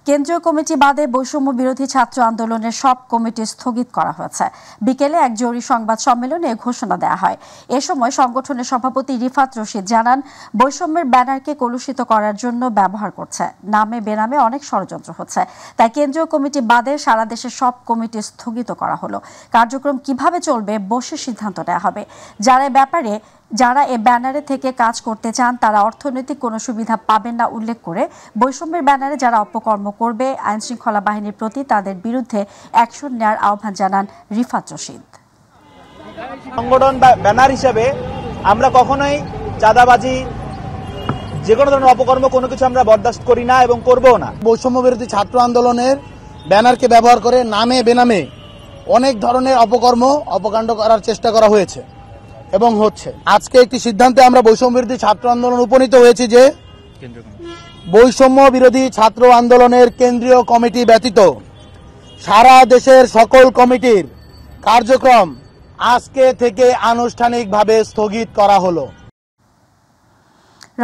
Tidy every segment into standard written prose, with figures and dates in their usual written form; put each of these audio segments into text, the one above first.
কেন্দ্রীয় কমিটি বাদে বৈষম্য বিরোধী ছাত্র আন্দোলনের সব কমিটি স্থগিত করা হয়েছে। বিকেলে এক জরুরি সংবাদ সম্মেলনে ঘোষণা দেওয়া হয়। এ সময় সংগঠনের সভাপতি রিফাত রশিদ জানান, বৈষম্যের ব্যানারকে কলুষিত করার জন্য ব্যবহার করছে, নামে বেনামে অনেক ষড়যন্ত্র হচ্ছে। তাই কেন্দ্রীয় কমিটি বাদে সারা দেশের সব কমিটি স্থগিত করা হলো। কার্যক্রম কিভাবে চলবে বসে সিদ্ধান্ত নেওয়া হবে। যারা এ ব্যানারে থেকে কাজ করতে চান তারা অর্থনৈতিক কোনো সুবিধা পাবেন না উল্লেখ করে বৈষম্যের ব্যানারে যারা অপকর্ম করবে আইন শৃঙ্খলা বাহিনীর প্রতি তাদের বিরুদ্ধে অ্যাকশন নেওয়ার আহ্বান জানান রিফাত রশিদ। সংগঠন বা ব্যানার হিসেবে আমরা কখনোই চাঁদাবাজি, যে কোনো ধরনের অপকর্ম কোনো কিছু আমরা বরদাস্ত করি না এবং করবও না। বৈষম্য বিরোধী ছাত্র আন্দোলনের ব্যানারকে ব্যবহার করে নামে বেনামে অনেক ধরনের অপকাণ্ড করার চেষ্টা করা হয়েছে এবং হচ্ছে। আজকে একটি সিদ্ধান্তে আমরা বৈষম্য বিরোধী ছাত্র আন্দোলন উপনীত হয়েছি যে বৈষম্য বিরোধী ছাত্র আন্দোলনের কেন্দ্রীয় কমিটি ব্যতীত সারা দেশের সকল কমিটির কার্যক্রম আজকে থেকে আনুষ্ঠানিকভাবে স্থগিত করা হলো।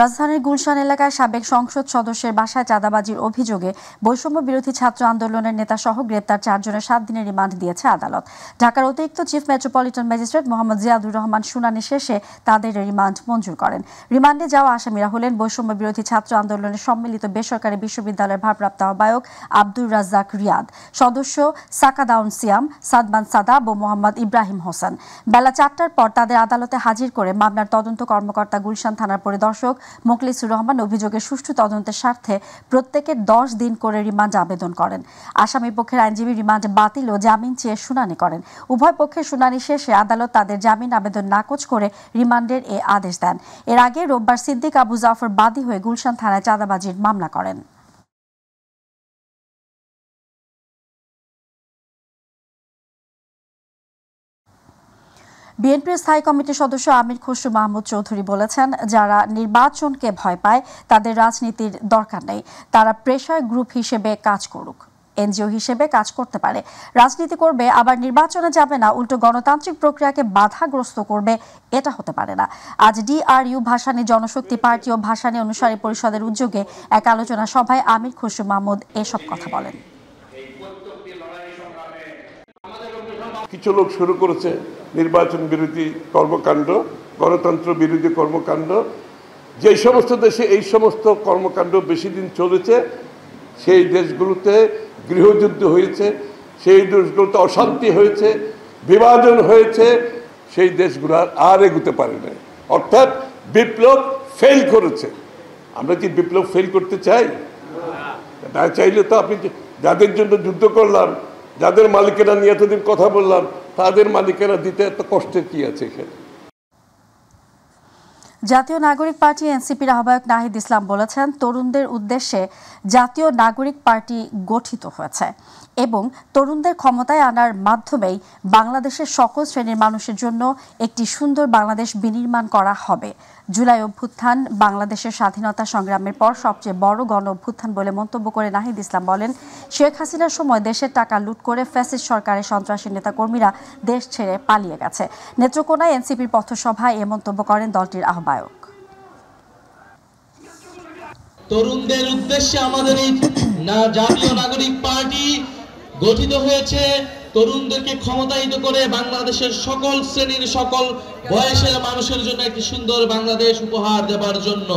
রাজধানীর গুলশান এলাকায় সাবেক সংসদ সদস্যের বাসায় চাঁদাবাজির অভিযোগে বৈষম্য বিরোধী ছাত্র আন্দোলনের নেতা সহ গ্রেপ্তার 4 জনের 7 দিনের রিমান্ড দিয়েছে আদালত। ঢাকার অতিরিক্ত chief metropolitan magistrate Mohammad Ziadur Rahman শুনানি শেষে তাদের রিমান্ড মঞ্জুর করেন। রিমান্ডে যাওয়া আসামিরা হলেন বৈষম্য বিরোধী ছাত্র আন্দোলনের সম্মিলিত বেসরকারি বিশ্ববিদ্যালয়ের ভারপ্রাপ্ত আহ্বায়ক আব্দুর রাজ্জাক রিয়াদ, সদস্য সাকাদাউন সিয়াম, সাদমান সাদাব ও মোহাম্মদ ইব্রাহিম হোসেন। বেলা 4টার পর তাদের আদালতে হাজির করে মামলার তদন্ত কর্মকর্তা গুলশান থানার পরিদর্শক মোখলিসুর রহমান অভিযোগের সুষ্ঠু তদন্তের স্বার্থে প্রত্যেকের 10 দিন করে রিমান্ড আবেদন করেন। আসামি পক্ষের আইনজীবী রিমান্ড বাতিল ও জামিন চেয়ে শুনানি করেন। উভয় পক্ষের শুনানি শেষে আদালত তাদের জামিন আবেদন নাকচ করে রিমান্ডের এ আদেশ দেন। এর আগে রোববার সিদ্দিক আবু জাফর বাদী হয়ে গুলশান থানায় চাঁদাবাজির মামলা করেন। বিএনপির স্থায়ী কমিটির সদস্য আমির খসরু মাহমুদ চৌধুরী বলেছেন, যারা নির্বাচনকে ভয় পায় তাদের রাজনীতির দরকার নেই, তারা প্রেশার গ্রুপ হিসেবে কাজ করুক, এনজিও হিসেবে কাজ করতে পারে, রাজনীতি করবে আবার নির্বাচনে যাবে না, উল্টো গণতান্ত্রিক প্রক্রিয়াকে বাধাগ্রস্ত করবে, এটা হতে পারে না। আজ ডিআরইউ ভাসানী জনশক্তি পার্টি ও ভাসানী অনুসারী পরিষদের উদ্যোগে এক আলোচনা সভায় আমির খসরু মাহমুদ এসব কথা বলেন। কিছু লোক শুরু করেছে নির্বাচন বিরোধী কর্মকাণ্ড, গণতন্ত্র বিরোধী কর্মকাণ্ড। যে সমস্ত দেশে এই সমস্ত কর্মকাণ্ড বেশি দিন চলেছে সেই দেশগুলোতে গৃহযুদ্ধ হয়েছে, সেই দেশগুলোতে অশান্তি হয়েছে, বিভাজন হয়েছে, সেই দেশগুলো আর এগুতে পারে না। অর্থাৎ বিপ্লব ফেল করেছে। আমরা কি বিপ্লব ফেল করতে চাই? না চাইলে তো আপনি যাদের জন্য যুদ্ধ করলাম, যাদের মালিকেরা নিয়ে এতদিন কথা বললাম, তাদের মালিকেরা দিতে এত কষ্টের কি আছে এখানে? জাতীয় নাগরিক পার্টি এনসিপির আহ্বায়ক নাহিদ ইসলাম বলেছেন, তরুণদের উদ্দেশ্যে জাতীয় নাগরিক পার্টি গঠিত হয়েছে এবং তরুণদের ক্ষমতায় আনার মাধ্যমেই বাংলাদেশের সকল শ্রেণীর মানুষের জন্য একটি সুন্দর বাংলাদেশ বিনির্মাণ করা হবে। জুলাই অভ্যুত্থান বাংলাদেশের স্বাধীনতা সংগ্রামের পর সবচেয়ে বড় গণ অভ্যুত্থান বলে মন্তব্য করে নাহিদ ইসলাম বলেন, শেখ হাসিনার সময় দেশের টাকা লুট করে ফ্যাসিস্ট সরকারের সন্ত্রাসী নেতাকর্মীরা দেশ ছেড়ে পালিয়ে গেছে। নেত্রকোনায় এনসিপির পথসভায় এ মন্তব্য করেন দলটির আহ্বায়ক। তরুণদের উদ্দেশ্যে আমাদের এই জাতীয় নাগরিক পার্টি গঠিত হয়েছে তরুণদেরকে ক্ষমতায়িত করে বাংলাদেশের সকল শ্রেণীর সকল বয়সের মানুষের জন্য একটি সুন্দর বাংলাদেশ উপহার দেওয়ার জন্য।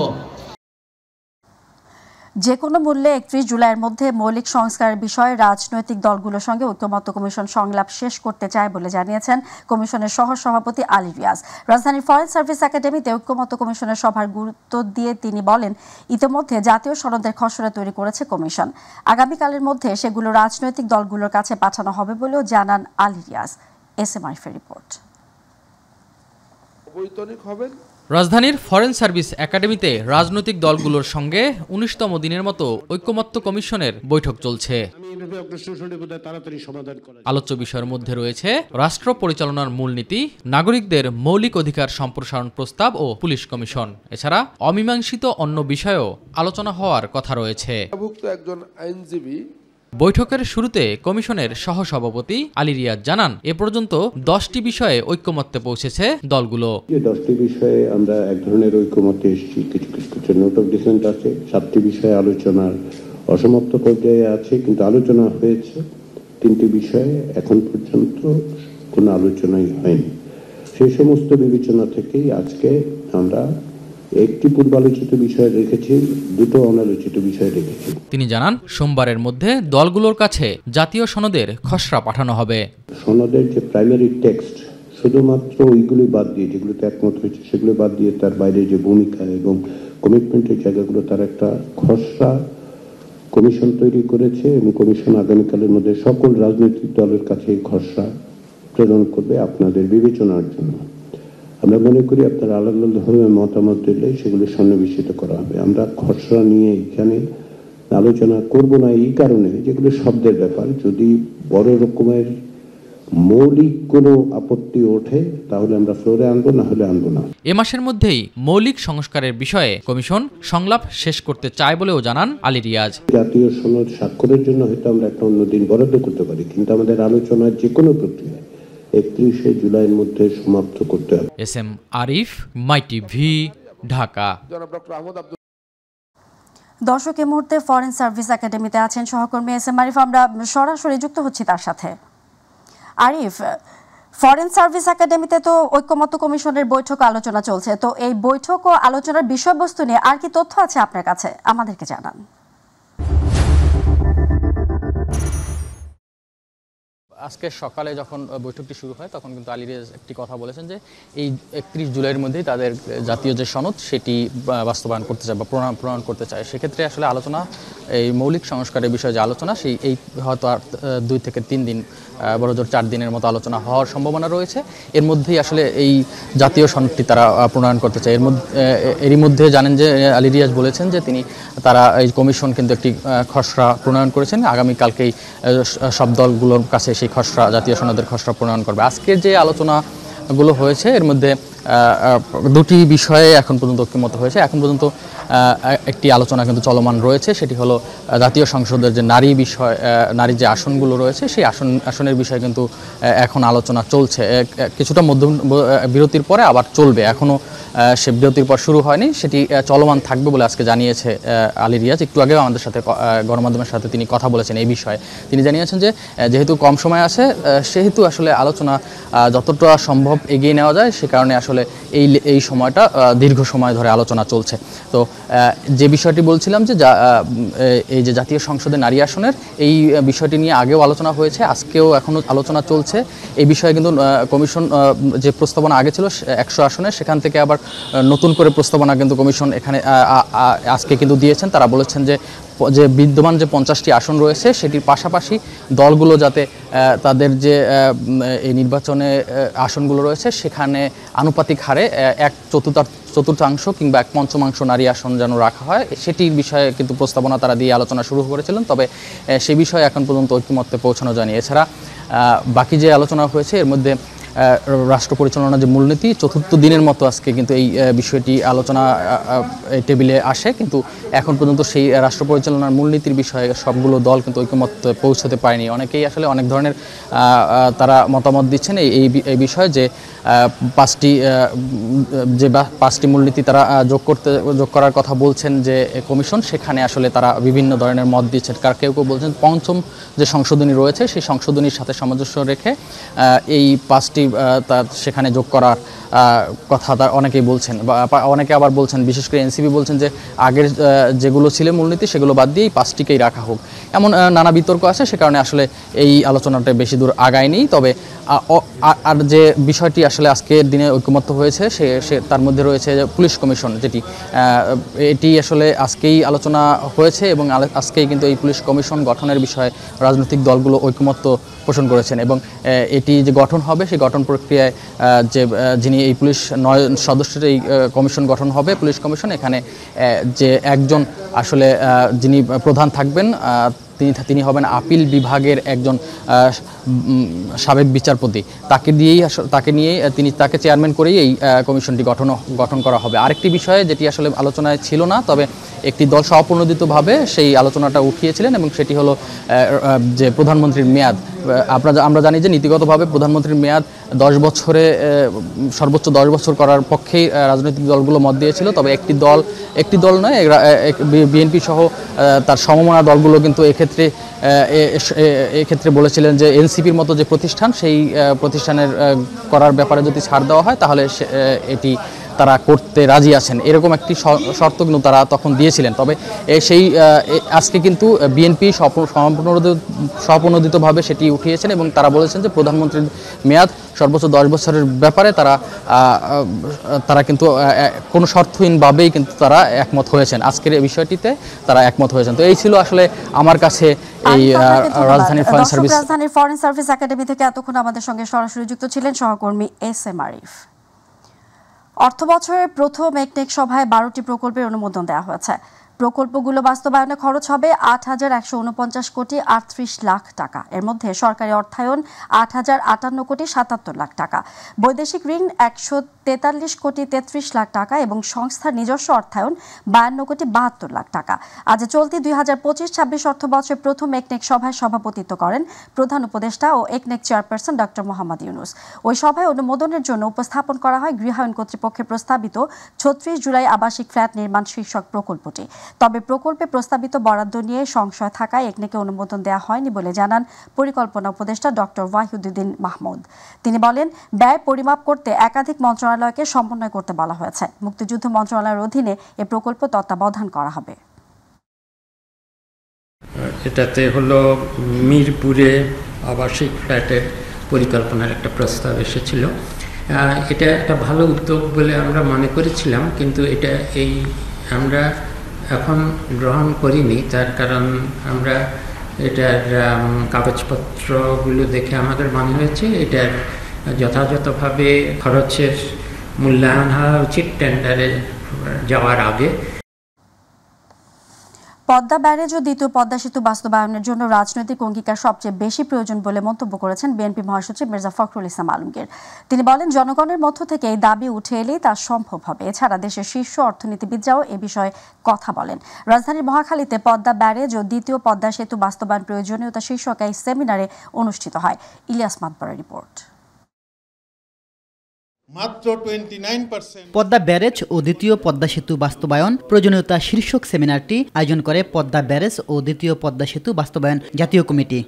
যে কোনো মূল্যে 31 জুলাইয়ের মধ্যে মৌলিক সংস্কারের বিষয়ে রাজনৈতিক দলগুলোর সঙ্গে ঐকমত্য কমিশন সংলাপ শেষ করতে চায় বলে জানিয়েছেন কমিশনের সহ সভাপতি আলী রিয়াজ। রাজধানীর ফরেন সার্ভিস একাডেমিতে ঐকমত্য কমিশনের সভার গুরুত্ব দিয়ে তিনি বলেন, ইতিমধ্যে জাতীয় সনদের খসড়া তৈরি করেছে কমিশন, আগামীকালের মধ্যে সেগুলো রাজনৈতিক দলগুলোর কাছে পাঠানো হবে বলেও জানান আলী রিয়াজ। এসএমআইফের রিপোর্ট। রাজধানীর ফরেন সার্ভিস একাডেমিতে রাজনৈতিক দলগুলোর সঙ্গে 19তম দিনের মতো ঐকমত্য কমিশনের বৈঠক চলছে। আলোচ্য বিষয়ের মধ্যে রয়েছে রাষ্ট্র পরিচালনার মূলনীতি, নাগরিকদের মৌলিক অধিকার সম্প্রসারণ প্রস্তাব ও পুলিশ কমিশন। এছাড়া অমীমাংসিত অন্য বিষয়েও আলোচনা হওয়ার কথা রয়েছে। একজন আইনজীবী বৈঠকের শুরুতে কমিশনের সহসভাপতি আলী রিয়াজ জানান, এ পর্যন্ত 10টি বিষয়ে ঐকমত্যে পৌঁছেছে দলগুলো। 10টি বিষয়ে আমরা এক ধরনের ঐকমত্যে এসেছি, কিছু নোট অফ ডিসেন্ট আছে, 7টি বিষয়ে আলোচনার অসমাপ্ত পর্যায়ে আছে, কিন্তু আলোচনা হয়েছে 3টি বিষয়ে, এখন পর্যন্ত কোনো আলোচনাই হয়নি। সেই সমস্ত বিবেচনা থেকেই আজকে আমরা একটি পূর্বালোচিত বিষয় রেখেছি, 2টো অনালোচিত বিষয় রেখেছি। তিনি জানান, সোমবারের মধ্যে দলগুলোর কাছে জাতীয় সনদের খসড়া পাঠানো হবে। সনদের যে প্রাইমারি টেক্সট, শুধুমাত্র ওইগুলি বাদ দিয়ে, যেগুলোতে একমত হয়েছে সেগুলো বাদ দিয়ে, তার বাইরে যে ভূমিকা এবং কমিটমেন্টের জায়গাগুলো, তার একটা খসড়া কমিশন তৈরি করেছে এবং কমিশন আগামীকালের মধ্যে সকল রাজনৈতিক দলের কাছে এই খসড়া প্রেরণ করবে আপনাদের বিবেচনার জন্য। আমরা মনে করি আপনারা আলাদা আলাদাভাবে মতামত দিলে সেগুলো সন্নিবেশিত করা হবে। আমরা খসড়া নিয়ে এখানে আলোচনা করব না এই কারণে, যেগুলো শব্দের ব্যাপার। যদি বড় রকমের মৌলিক কোনো আপত্তি ওঠে তাহলে আমরা ফ্লোরে আনবো, না হলে আনবো না। এ মাসের মধ্যেই মৌলিক সংস্কারের বিষয়ে কমিশন সংলাপ শেষ করতে চায় বলেও জানান আলী রিয়াজ। জাতীয় সনদ স্বাক্ষরের জন্য হয়তো আমরা একটা অন্য দিন বরাদ্দ করতে পারি, কিন্তু আমাদের আলোচনার যে কোনো প্রক্রিয়া 31শে জুলাইয়ের মধ্যে সমাপ্ত করতে হবে। SM আরিফ, মাই টিভি, ঢাকা। দর্শক, এই মুহূর্তে ফরেন সার্ভিস একাডেমিতে আছেন সহকর্মী SM আরিফ। আমরা সরাসরি যুক্ত হচ্ছি তার সাথে। আরিফ, ফরেন সার্ভিস একাডেমিতে তো ঐক্যমত্য কমিশনের বৈঠক আলোচনা চলছে, তো এই বৈঠক ও আলোচনার বিষয়বস্তু নিয়ে আর কি তথ্য আছে আপনার কাছে, আমাদেরকে জানান। আজকে সকালে যখন বৈঠকটি শুরু হয় তখন কিন্তু আলী রিয়াজ একটি কথা বলেছেন যে এই 31 জুলাইয়ের মধ্যেই তাদের জাতীয় যে সনদ সেটি বাস্তবায়ন করতে চায় বা প্রণয়ন করতে চায়। সেক্ষেত্রে আসলে আলোচনা, এই মৌলিক সংস্কারের বিষয়ে যে আলোচনা, এই হয়তো আর 2 থেকে 3 দিন, বড়জোর 4 দিনের মতো আলোচনা হওয়ার সম্ভাবনা রয়েছে। এর মধ্যেই আসলে এই জাতীয় সনদটি তারা প্রণয়ন করতে চায়। এরই মধ্যে জানেন যে আলী রিয়াজ বলেছেন যে তারা এই কমিশন কিন্তু একটি খসড়া প্রণয়ন করেছেন, আগামীকালকেই সব দলগুলোর কাছে সেই খসড়া, জাতীয় সনদের খসড়া প্রণয়ন করবে। আজকের যে আলোচনাগুলো হয়েছে এর মধ্যে 2টি বিষয়ে এখন পর্যন্ত ঐক্যমত হয়েছে। এখন পর্যন্ত একটি আলোচনা কিন্তু চলমান রয়েছে, সেটি হলো জাতীয় সংসদের যে নারী যে আসনগুলো রয়েছে সেই আসনের বিষয়ে কিন্তু এখন আলোচনা চলছে। কিছুটা বিরতির পরে আবার চলবে, এখনও সে বিরতির পর শুরু হয়নি, সেটি চলমান থাকবে বলে আজকে জানিয়েছে আলী রিয়াজ। একটু আগেও আমাদের সাথে গণমাধ্যমের সাথে তিনি কথা বলেছেন এই বিষয়ে। তিনি জানিয়েছেন যে যেহেতু কম সময় আছে সেহেতু আসলে আলোচনা যতটা সম্ভব এগিয়ে নেওয়া যায়, সে কারণে আসলে এই সময়টা দীর্ঘ সময় ধরে আলোচনা চলছে। তো যে বিষয়টি বলছিলাম যে এই যে জাতীয় সংসদে নারী আসনের এই বিষয়টি নিয়ে আগেও আলোচনা হয়েছে, আজকেও এখনও আলোচনা চলছে। এই বিষয়ে কিন্তু কমিশন যে প্রস্তাবনা আগে ছিল 100 আসনের, সেখান থেকে আবার নতুন করে প্রস্তাবনা কিন্তু কমিশন এখানে আজকে কিন্তু দিয়েছেন। তারা বলেছেন যে বিদ্যমান যে 50টি আসন রয়েছে সেটির পাশাপাশি দলগুলো যাতে তাদের যে এই নির্বাচনে আসনগুলো রয়েছে সেখানে আনুপাতিক হারে 1/4 কিংবা 1/5 নারী আসন যেন রাখা হয়, সেটির বিষয়ে কিন্তু প্রস্তাবনা তারা দিয়ে আলোচনা শুরু করেছিলেন। তবে সে বিষয়ে এখন পর্যন্ত ঐক্যমত্যে পৌঁছানো যায়নি। এছাড়া বাকি যে আলোচনা হয়েছে এর মধ্যে রাষ্ট্র পরিচালনা যে মূলনীতি, 4র্থ দিনের মতো আজকে কিন্তু এই বিষয়টি আলোচনা টেবিলে আসে, কিন্তু এখন পর্যন্ত সেই রাষ্ট্র পরিচালনার মূলনীতির বিষয়ে সবগুলো দল কিন্তু ঐকমত্যে পৌঁছাতে পারেনি। অনেকেই আসলে অনেক ধরনের তারা মতামত দিচ্ছেন এই বিষয়ে যে 5টি মূলনীতি তারা যোগ করার কথা বলছেন যে কমিশন, সেখানে আসলে তারা বিভিন্ন ধরনের মত দিচ্ছেন। কেউ বলছেন 5ম যে সংশোধনী রয়েছে সেই সংশোধনীর সাথে সামঞ্জস্য রেখে এই 5টি সেখানে যোগ করার কথা অনেকেই বলছেন, বা অনেকে আবার বলছেন, বিশেষ করে এনসিপি বলছেন যে আগের যেগুলো ছিল মূলনীতি সেগুলো বাদ দিয়ে এই 5টিকেই রাখা হোক। এমন নানা বিতর্ক আছে, সে কারণে আসলে এই আলোচনাটা বেশি দূর আগায়নি। তবে আর যে বিষয়টি আসলে আজকের দিনে ঐকমত্য হয়েছে সে তার মধ্যে রয়েছে পুলিশ কমিশন, যেটি এটি আসলে আজকেই আলোচনা হয়েছে এবং আজকেই কিন্তু এই পুলিশ কমিশন গঠনের বিষয়ে রাজনৈতিক দলগুলো ঐকমত্য পোষণ করেছেন এবং এটি যে গঠন হবে সেই গঠন প্রক্রিয়ায় যিনি এই পুলিশ 9 সদস্যের এই কমিশন গঠন হবে, পুলিশ কমিশন, এখানে যে একজন আসলে যিনি প্রধান থাকবেন তিনি হবেন আপিল বিভাগের একজন সাবেক বিচারপতি, তাকে নিয়ে তাকে চেয়ারম্যান করেই এই কমিশনটি গঠন করা হবে। আরেকটি বিষয়ে যেটি আসলে আলোচনায় ছিল না, তবে একটি দল স্বপ্রণোদিতভাবে সেই আলোচনাটা উঠিয়েছিলেন এবং সেটি হলো যে প্রধানমন্ত্রীর মেয়াদ, আমরা জানি যে নীতিগতভাবে প্রধানমন্ত্রীর মেয়াদ 10 বছরে সর্বোচ্চ 10 বছর করার পক্ষেই রাজনৈতিক দলগুলো মত দিয়েছিল। তবে একটি দল নয়, বিএনপি সহ তার সমমনা দলগুলো কিন্তু এক্ষেত্রে বলেছিলেন যে এনসিপির মতো যে প্রতিষ্ঠান, সেই প্রতিষ্ঠানের করার ব্যাপারে যদি ছাড় দেওয়া হয় তাহলে এটি তারা করতে রাজি আছেন, এরকম একটি শর্ত কিন্তু তারা তখন দিয়েছিলেন। তবে সেই আজকে কিন্তু বিএনপি স্বপ্রণোদিতভাবে সেটি উঠিয়েছেন এবং তারা বলেছেন যে প্রধানমন্ত্রীর মেয়াদ সর্বোচ্চ 10 বছরের ব্যাপারে তারা কিন্তু কোনো শর্তহীনভাবেই কিন্তু তারা একমত হয়েছেন। আজকের এই বিষয়টিতে তারা একমত হয়েছেন। তো এই ছিল আসলে আমার কাছে এই রাজধানীর ফরেন সার্ভিস একাডেমি থেকে এতক্ষণ আমাদের সঙ্গে সরাসরি যুক্ত ছিলেন সহকর্মী SM আরিফ। অর্থ বছরের প্রথম একনেক সভায় 12টি প্রকল্পের অনুমোদন দেওয়া হয়েছে। প্রকল্পগুলো বাস্তবায়নে খরচ হবে 8,149 কোটি 38 লাখ টাকা। এর মধ্যে সরকারি অর্থায়ন 8,058 কোটি 77 লাখ টাকা, বৈদেশিক ঋণ 143 কোটি 33 লাখ টাকা এবং সংস্থার নিজস্ব অর্থায়ন 52 কোটি 72 লাখ টাকা। আজ চলতি 2025-26 অর্থ বছরের প্রথম একনেক সভায় সভাপতিত্ব করেন প্রধান উপদেষ্টা ও একনেক চেয়ারপারসন ডক্টর মোহাম্মদ ইউনুস। ওই সভায় অনুমোদনের জন্য উপস্থাপন করা হয় গৃহায়ন কর্তৃপক্ষের প্রস্তাবিত 36 জুলাই আবাসিক ফ্ল্যাট নির্মাণ শীর্ষক প্রকল্পটি। তবে প্রকল্পে প্রস্তাবিত বরাদ্দ নিয়ে সংশয় থাকায় একনেকে অনুমোদন দেওয়া হয়নি বলে জানান পরিকল্পনা উপদেষ্টা ডক্টর ওয়াহিদুদ্দিন মাহমুদ। তিনি বলেন, ব্যয় পরিমাপ করতে একাধিক মন্ত্রণালয়কে সমন্বয় করতে বলা হয়েছে। মুক্তিযুদ্ধ মন্ত্রণালয়ের অধীনে এ প্রকল্প তত্ত্বাবধান করা হবে। এটাতে হলো মিরপুরে আবাসিক ফ্ল্যাটের পরিকল্পনার একটা প্রস্তাব এসেছিল। এটা একটা ভালো উদ্যোগ বলে আমরা মনে করেছিলাম, কিন্তু আমরা এখন গ্রহণ করিনি। তার কারণ আমরা এটার কাগজপত্রগুলো দেখে আমাদের মনে হয়েছে এটার যথাযথভাবে খরচের মূল্যায়ন হওয়া উচিত টেন্ডারে যাওয়ার আগে। পদ্মা ব্যারেজ ও দ্বিতীয় পদ্মা সেতু বাস্তবায়নের জন্য রাজনৈতিক অঙ্গীকার সবচেয়ে বেশি প্রয়োজন বলে মন্তব্য করেছেন বিএনপি মহাসচিব মির্জা ফখরুল ইসলাম আলমগীর। তিনি বলেন, জনগণের মধ্য থেকে এই দাবি উঠে এলেই তা সম্ভব হবে। এছাড়া দেশের শীর্ষ অর্থনীতিবিদরাও এ বিষয়ে কথা বলেন। রাজধানীর মহাখালীতে পদ্মা ব্যারেজ ও দ্বিতীয় পদ্মা সেতু বাস্তবায়ন প্রয়োজনীয়তা শীর্ষক এই সেমিনারে অনুষ্ঠিত হয়। ইলিয়াস মাতবরের রিপোর্ট। মাত্র 29%। পদ্মা ব্যারেজ ও দ্বিতীয় পদ্মা সেতু বাস্তবায়ন প্রয়োজনীয়তা শীর্ষক সেমিনারটি আয়োজন করে পদ্মা ব্যারেজ ও দ্বিতীয় পদ্মা সেতু বাস্তবায়ন জাতীয় কমিটি।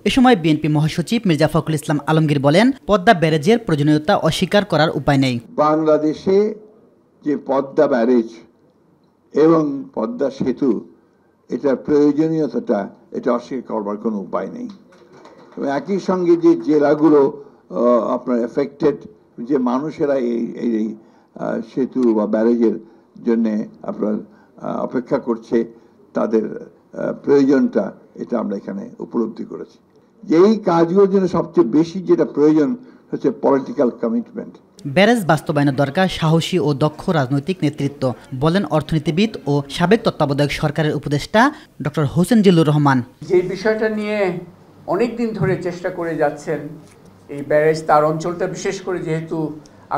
এ সময় বিএনপি মহাসচিব মির্জা ফখরুল ইসলাম আলমগীর বলেন, পদ্মা ব্যারেজের প্রয়োজনীয়তা অস্বীকার করার উপায় নেই। বাংলাদেশে যে পদ্মা ব্যারেজ এবং পদ্মা সেতু, এটার প্রয়োজনীয়তাটা এটা অস্বীকার করবার কোনো উপায় নেই। একই সঙ্গে যে জেলাগুলো আপনার এফেক্টেড, যে মানুষেরা এই সেতু বা ব্যারেজের জন্যে আপনার অপেক্ষা করছে, তাদের প্রয়োজনটা এটা আমরা এখানে উপলব্ধি করেছি। এই কাজগুলোর জন্য সবচেয়ে বেশি যেটা প্রয়োজন হচ্ছে পলিটিক্যাল কমিটমেন্ট। ব্যারেজ বাস্তবায়নের দরকার সাহসী ও দক্ষ রাজনৈতিক নেতৃত্ব, বলেন অর্থনীতিবিদ ও সাবেক তত্ত্বাবধায়ক সরকারের উপদেষ্টা ডক্টর হোসেন জিল্লুর রহমান। যে বিষয়টা নিয়ে অনেক দিন ধরে চেষ্টা করে যাচ্ছেন, এই ব্যারেজ তার অঞ্চলটা বিশেষ করে যেহেতু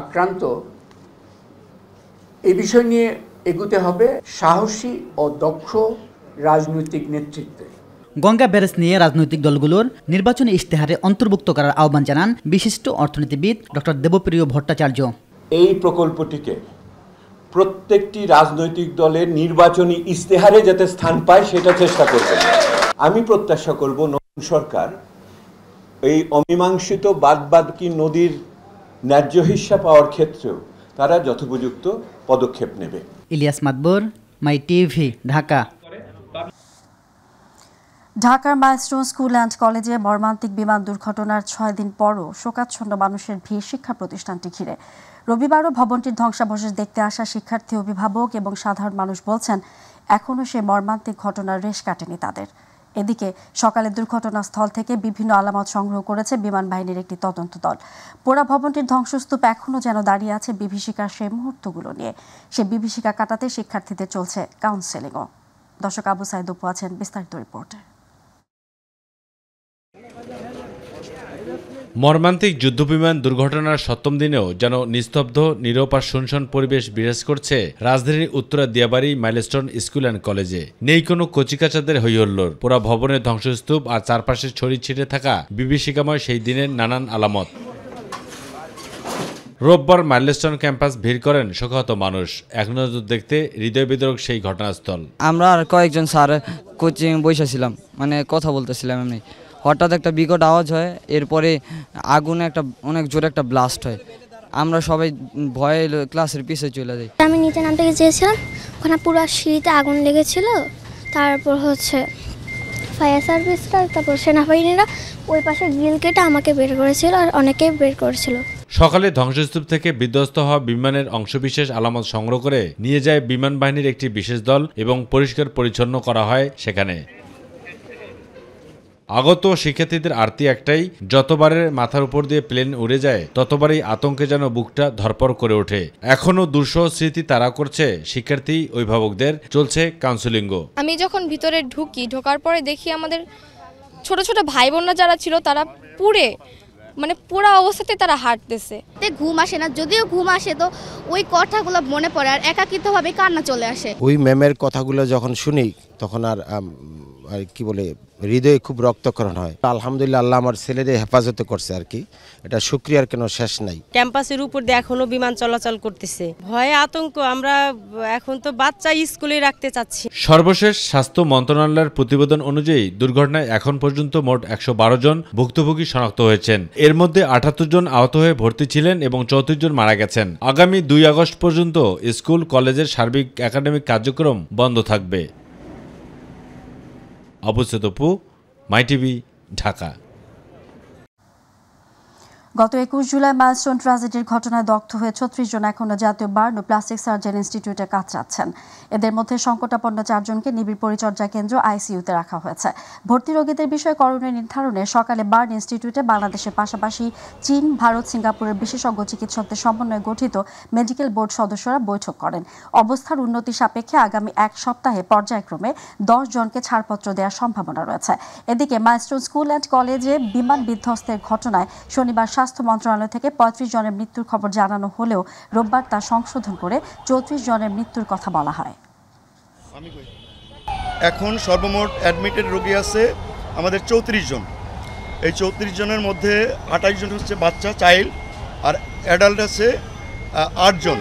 আক্রান্ত, এই বিষয় নিয়ে এগুতে হবে সাহসী ও দক্ষ রাজনৈতিক নেতৃত্বে। গঙ্গা ব্যারেজ নিয়ে রাজনৈতিক দলগুলোর নির্বাচনী ইশতেহারে অন্তর্ভুক্ত করার আহ্বান জানান বিশিষ্ট অর্থনীতিবিদ ডক্টর দেবপ্রিয় ভট্টাচার্য। এই প্রকল্পটিকে প্রত্যেকটি রাজনৈতিক দলের নির্বাচনী ইশতেহারে যাতে স্থান পায় সেটা চেষ্টা করবে। আমি প্রত্যাশা করব নতুন সরকার এই অমীমাংসিত বাদবাদী নদীর ন্যায্য হিস্সা পাওয়ার ক্ষেত্রেও তারা যথোপযুক্ত পদক্ষেপ নেবে। ইলিয়াস মাতবর, মাই টিভি, ঢাকা। ঢাকার মাইলস্টোন স্কুল অ্যান্ড কলেজে মর্মান্তিক বিমান দুর্ঘটনার 6 দিন পরও শোকাচ্ছন্ন মানুষের ভিড় শিক্ষা প্রতিষ্ঠানটি ঘিরে। রবিবারও ভবনটির ধ্বংসাবশেষ দেখতে আসা শিক্ষার্থী, অভিভাবক এবং সাধারণ মানুষ বলছেন, এখনও সে মর্মান্তিক ঘটনার রেশ কাটেনি তাদের। এদিকে সকালে দুর্ঘটনাস্থল থেকে বিভিন্ন আলামত সংগ্রহ করেছে বিমান বাহিনীর একটি তদন্ত দল। পোড়া ভবনটির ধ্বংসস্তূপ এখনও যেন দাঁড়িয়ে আছে বিভীষিকার সেই মুহূর্তগুলো নিয়ে। সে বিভীষিকা কাটাতে শিক্ষার্থীদের চলছে কাউন্সেলিংও। দর্শক, আবু সাইদ অপু আছেন বিস্তারিত রিপোর্টে। মর্মান্তিক যুদ্ধবিমান দুর্ঘটনার ৭ম দিনেও যেন নিস্তব্ধ, নীরব আর শুনশান পরিবেশ বিরাজ করছে রাজধানীর Uttara Diabari milestone school and কলেজে। নেই কোনো কচিকাচাদের হৈহল্লোড়, পুরা ভবনের ধ্বংসস্তূপ আর চারপাশে ছড়িয়ে ছিটে থাকা বিভীষিকাময় সেই দিনের নানান আলামত। রোববার মাইলস্টোন ক্যাম্পাস ভিড় করেন শোকাহত মানুষ, এক নজর দেখতে হৃদয় বিদারক সেই ঘটনাস্থল। আমরা আর কয়েকজন স্যার কোচিং বসেছিলাম, মানে কথা বলতেছিলাম, এমনি হঠাৎ একটা বিকট আওয়াজ হয়, এরপরে আগুনে একটা অনেক জোরে একটা ব্লাস্ট হয়। আমরা সবাই ভয়ে ক্লাসের পিছিয়ে চলে যাই। আমি নিচে নামতে গিয়েছিলাম, ওখানে পুরো সিঁড়িতে আগুন লেগেছিল। তারপর ফায়ার সার্ভিসরা, তারপর সেনাবাহিনীরা ওই পাশে গ্রিল কেটে আমাকে বের করেছিল, আর অনেকেই বের করেছিল। সকালে ধ্বংসস্তূপ থেকে বিধ্বস্ত হওয়া বিমানের অংশবিশেষ আলামত সংগ্রহ করে নিয়ে যায় বিমান বাহিনীর একটি বিশেষ দল এবং পরিষ্কার পরিচ্ছন্ন করা হয় সেখানে। আগত শিক্ষার্থীদের আরতি একটাই, যতবারের মাথার উপর দিয়ে প্লেন উড়ে যায় ততবারই আতঙ্কে যেন বুকটা ধরপড় করে ওঠে। এখনো দুঃসহ স্মৃতি তাড়া করছে শিক্ষার্থী অভিভাবকদের, চলছে কাউন্সেলিংও। আমি যখন ভিতরে ঢোকার পরে দেখি আমাদের ছোট ছোট ভাই বোনরা যারা ছিল তারা পুরা অবস্থাতে তারা হাঁটতেছে। ঘুম আসে না, যদিও ঘুম আসে তো ওই কথাগুলো মনে পড়ে আর একাকিত্বভাবে কান্না চলে আসে। ওই ম্যামের কথাগুলো যখন শুনি তখন আর কি বলে হৃদয়ে খুব রক্তক্ষরণ হয়। আলহামদুলিল্লাহ, আল্লাহ আমার ছেলেদের হেফাজত করছে আর কি, এটা শুকরিয়ার কোনো শেষ নাই। ক্যাম্পাসের উপর দিয়ে এখনো বিমান চলাচল করতেছে, ভয়ে আতঙ্ক। আমরা এখন তো বাচ্চা স্কুলে রাখতে চাচ্ছি। সর্বশেষ স্বাস্থ্য মন্ত্রণালয়ের প্রতিবেদন অনুযায়ী দুর্ঘটনায় এখন পর্যন্ত মোট ১১২ জন ভুক্তভোগী শনাক্ত হয়েছেন। এর মধ্যে ৭৮ জন আহত হয়ে ভর্তি ছিলেন এবং ৩৪ জন মারা গেছেন। আগামী ২ আগস্ট পর্যন্ত স্কুল কলেজের সার্বিক একাডেমিক কার্যক্রম বন্ধ থাকবে। অবস্থিত মাই টিভি, ঢাকা। গত ২১ জুলাই মাইলস্টোন ট্র্যাজেডির ঘটনায় দগ্ধ হয়ে ৩৬ জন এখনো জাতীয় বার্ন ও প্লাস্টিক সার্জারি ইনস্টিটিউটে কাতরাচ্ছেন। এদের মধ্যে সংকটাপন্ন ৪ জনকে নিবিড় পরিচর্যা কেন্দ্র আইসিইউতে রাখা হয়েছে। ভর্তি রোগীদের বিষয়ে করণীয় নির্ধারণে সকালে বার্ন ইনস্টিটিউটে বাংলাদেশের পাশাপাশি চীন, ভারত, সিঙ্গাপুরের বিশেষজ্ঞ চিকিৎসকদের সমন্বয়ে গঠিত মেডিকেল বোর্ড সদস্যরা বৈঠক করেন। অবস্থার উন্নতি সাপেক্ষে আগামী ১ সপ্তাহে পর্যায়ক্রমে ১০ জনকে ছাড়পত্র দেওয়ার সম্ভাবনা রয়েছে। এদিকে মাইলস্টোন স্কুল অ্যান্ড কলেজে বিমান বিধ্বস্তের ঘটনায় শনিবার স্বাস্থ্য মন্ত্রণালয় থেকে ৩৫ জনের মৃত্যুর খবর জানানো হলেও রোববার তা সংশোধন করে ৩৪ জনের মৃত্যুর কথা বলা হয়। এখন সর্বমোট অ্যাডমিটেড রোগী আছে আমাদের ৩৪ জন। এই ৩৪ জনের মধ্যে ২৮ জন হচ্ছে বাচ্চা, চাইল্ড, আর অ্যাডাল্ট আছে ৮ জন।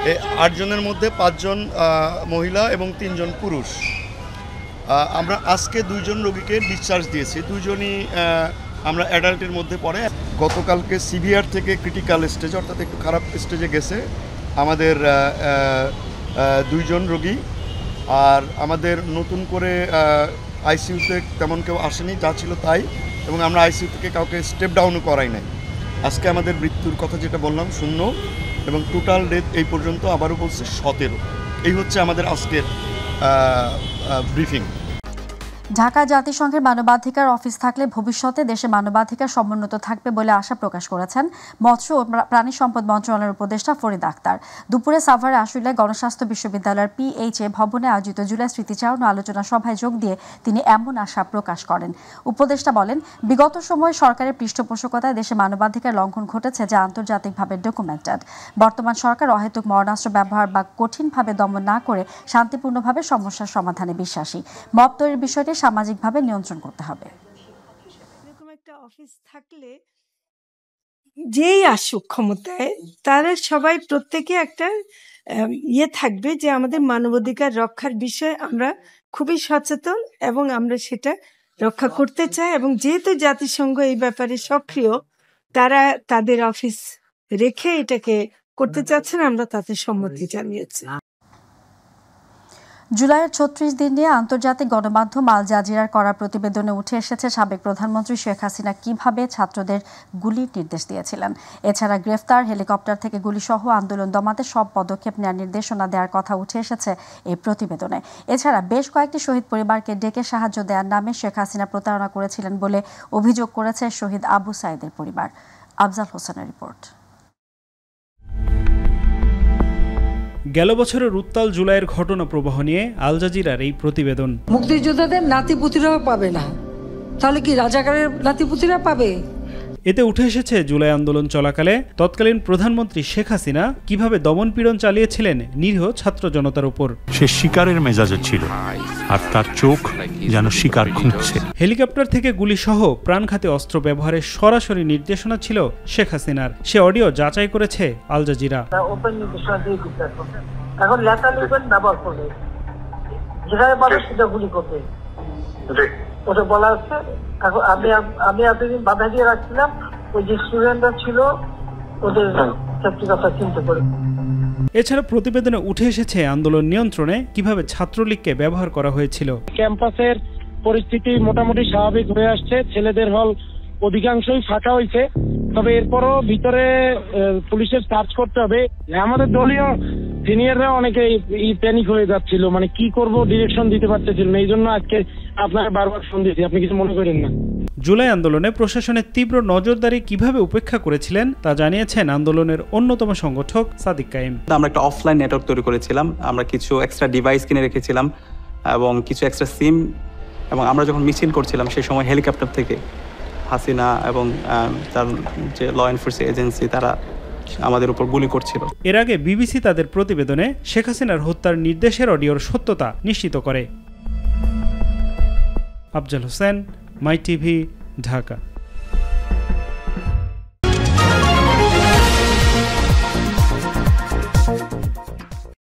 এই ৮ জনের মধ্যে ৫ জন মহিলা এবং ৩ জন পুরুষ। আমরা আজকে 2 জন রোগীকে ডিসচার্জ দিয়েছি, 2 জনই আমরা অ্যাডাল্টের মধ্যে পড়ে। গতকালকে সিভিয়ার থেকে ক্রিটিক্যাল স্টেজ, অর্থাৎ একটু খারাপ স্টেজে গেছে আমাদের 2 জন রোগী। আর আমাদের নতুন করে আইসিইউতে তেমন কেউ আসেনি, যা ছিল তাই, এবং আমরা আইসিইউ থেকে কাউকে স্টেপ ডাউনও করাই নাই। আজকে আমাদের মৃত্যুর কথা যেটা বললাম 0, এবং টোটাল ডেথ এই পর্যন্ত আবারও বলছে 17। এই হচ্ছে আমাদের আজকের ব্রিফিং। ঢাকা জাতিসংঘের মানবাধিকার অফিস থাকলে ভবিষ্যতে দেশে মানবাধিকার সমুন্নত থাকবে বলে আশা প্রকাশ করেছেন মৎস্য ও প্রাণী সম্পদ মন্ত্রণালয়ের উপদেষ্টা ফরিদ আক্তার। দুপুরে সাভারে আশুলিয়ায় গণস্বাস্থ্য বিশ্ববিদ্যালয়ের পিএইচএ ভবনে আয়োজিত জুলাই স্মৃতিচারণ ও আলোচনা সভায় যোগ দিয়ে তিনি এমন আশা প্রকাশ করেন। উপদেষ্টা বলেন, বিগত সময়ে সরকারের পৃষ্ঠপোষকতায় দেশে মানবাধিকার লঙ্ঘন ঘটেছে, যা আন্তর্জাতিকভাবে ডকুমেন্টেড। বর্তমান সরকার অহেতুক মরণাস্ত্র ব্যবহার বা কঠিনভাবে দমন না করে শান্তিপূর্ণভাবে সমস্যার সমাধানে বিশ্বাসী। মব তৈরির বিষয়টি সামাজিকভাবে নিয়ন্ত্রণ করতে হবে। এরকম একটা অফিস থাকলে যেই আসুক ক্ষমতায়, তারা সবাই প্রত্যেকে একটা থাকবে যে আমাদের মানবাধিকার রক্ষার বিষয়ে আমরা খুবই সচেতন এবং আমরা সেটা রক্ষা করতে চাই। এবং যেহেতু জাতিসংঘ এই ব্যাপারে সক্রিয়, তারা তাদের অফিস রেখে এটাকে করতে চাচ্ছেন, আমরা তাতে সম্মতি জানিয়েছি। জুলাইয়ের ৩৬ দিন নিয়ে আন্তর্জাতিক গণমাধ্যম আল জাজিরার করা প্রতিবেদনে উঠে এসেছে সাবেক প্রধানমন্ত্রী শেখ হাসিনা কিভাবে ছাত্রদের গুলির নির্দেশ দিয়েছিলেন। এছাড়া গ্রেফতার, হেলিকপ্টার থেকে গুলিসহ আন্দোলন দমাতে সব পদক্ষেপ নেওয়ার নির্দেশনা দেওয়ার কথা উঠে এসেছে এই প্রতিবেদনে। এছাড়া বেশ কয়েকটি শহীদ পরিবারকে ডেকে সাহায্য দেওয়ার নামে শেখ হাসিনা প্রতারণা করেছিলেন বলে অভিযোগ করেছে শহীদ আবু সাইদের পরিবার। আফজাল হোসেনের রিপোর্ট। গেল বছরের উত্তাল জুলাইয়ের ঘটনা প্রবাহ নিয়ে আল জাজিরার এই প্রতিবেদন। মুক্তিযোদ্ধাদের নাতিপুতিরাও পাবে না, তাহলে কি রাজাকারের নাতিপুতিরা পাবে? এতে উঠে এসেছে জুলাই আন্দোলন চলাকালে তৎকালীন প্রধানমন্ত্রী শেখ হাসিনা কিভাবে দমনপীড়ন চালিয়েছিলেন নিরীহ ছাত্র জনতার উপর। সে শিকারের মেজাজে ছিল আর তার চোখ যেন শিকার খুঁজছে। হেলিকপ্টার থেকে গুলিসহ প্রাণঘাতী অস্ত্র ব্যবহারের সরাসরি নির্দেশনা ছিল শেখ হাসিনার। সে অডিও যাচাই করেছে আল জাজিরা। এখন লেখা লিখবেন ব্যবহার করবে, যেখানে পাবে সেটা গুলি করবে, ওটা বলা হচ্ছে। এখন আমি এতদিন বাধা দিয়ে রাখছিলাম, ওই যে স্টুডেন্টরা ছিল ওদের সত্যি কথা চিন্তা করে। এছাড়া প্রতিবেদনে উঠে এসেছে আন্দোলন নিয়ন্ত্রণে কিভাবে ছাত্রলীগকে ব্যবহার করা হয়েছিল। ক্যাম্পাসের পরিস্থিতি মোটামুটি স্বাভাবিক হয়ে আসছে, ছেলেদের হল অধিকাংশই ফাঁকা হয়েছে, তবে এরপরও ভিতরে পুলিশের সার্চ করতে হবে। আমাদের দলীয় সিনিয়ররা অনেকে প্যানিক হয়ে যাচ্ছিল, মানে কি করব ডিরেকশন দিতে পারতেছিল না, এই জন্য আজকে আপনাকে বারবার ফোন দিয়েছি, আপনি কিছু মনে করেন না। জুলাই আন্দোলনে প্রশাসনের তীব্র নজরদারি কিভাবে উপেক্ষা করেছিলেন তা জানিয়েছেন আন্দোলনের অন্যতম সংগঠক সাদিক কাইম। আমরা একটা অফলাইন নেটওয়ার্ক তৈরি করেছিলাম, আমরা কিছু এক্সট্রা ডিভাইস কিনে রেখেছিলাম এবং কিছু এক্সট্রা সিম, এবং আমরা যখন মিছিল করছিলাম সেই সময় হেলিকপ্টার থেকে হাসিনা এবং তার যে ল এনফোর্সিং এজেন্সি তারা আমাদের উপর গুলি করছিল। এর আগে বিবিসি তাদের প্রতিবেদনে শেখ হাসিনার হত্যার নির্দেশের অডিওর সত্যতা নিশ্চিত করে। আফজাল হোসেন, মাই টিভি, ঢাকা।